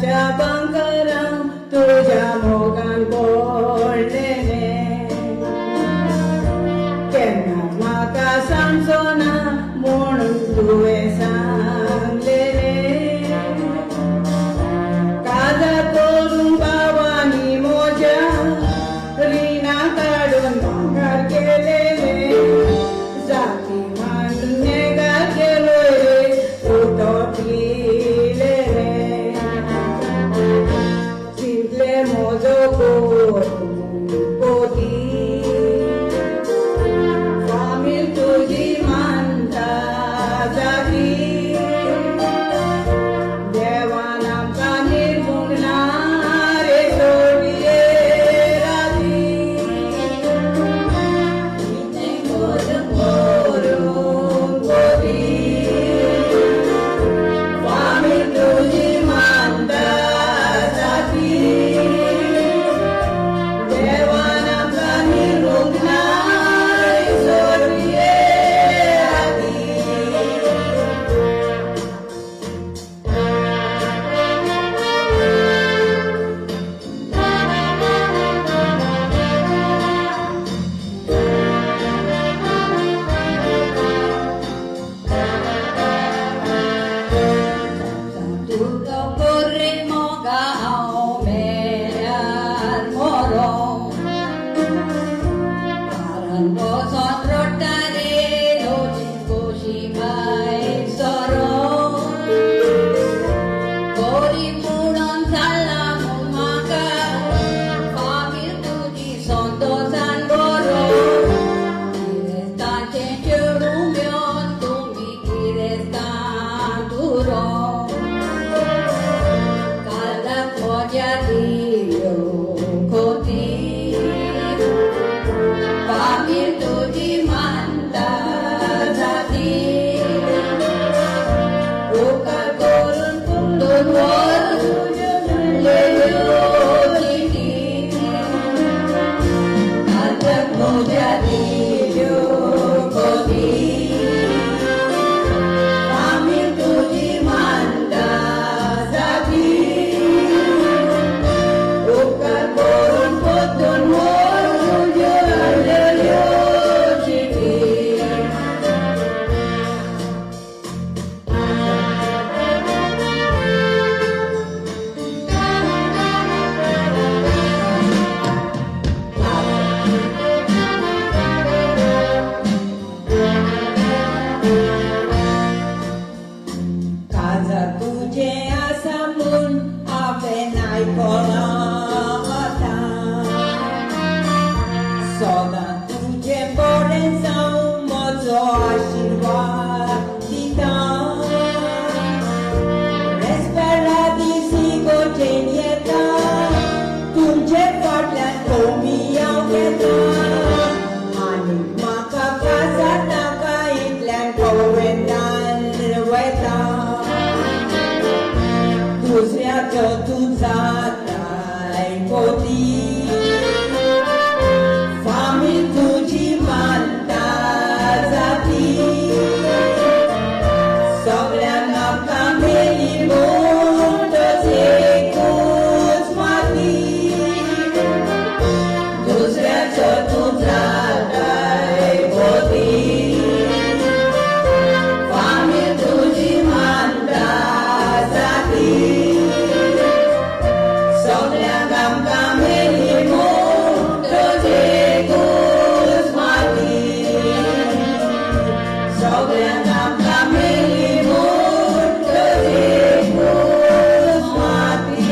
फुलाच्या बंगरां तुझ्या मोगान पडलेले केन्ना म्हाका सांगचो ना म्हणून तुवें सांगलेले काजा करून बाबांनी म्हज्या रिणां काडून भांगर केलेले जाती मांडून नेगार केलोय रे उठोटलेले चिंतले म्हजो कोती फामील तुजी मानता जाती देवान आमकां निर्मुगना रे सोडये राती कितें करून कोती फामील तुजी मानता जाती देवान आमकां निर्मुगना रे सोडये राती Santurgo corremo gao mear morong Paran boson rotare lojin koshi mai sorong Kori punon salamun maka Famil tuji sontosan borong Kirestan cencerumion tumbi kirestan turong Kalak mojadi koti Famil tuji manta jati Ukar korun kundun waru leyo jiti Kalak mojadi koti Famil tuji manta jati Ukar korun kundun waru leyo jiti Kaza tuje asamun avenai kolata Soda tuje boren zaum mozo ashirwad dita Resperati sigotenieta Tunje fatlan komi yaugeta Ani maka kasat naka itlan kowendan weta Duszniacio tuza dai koti Famil tuji manta zati Soglean apkam heli mundo zekus mati Duszniacio tuza dai koti Famil tuji manta zati Soglean apkam heli mundo zekus mati Soglean apkam heli mundo zekus mati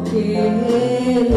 Kini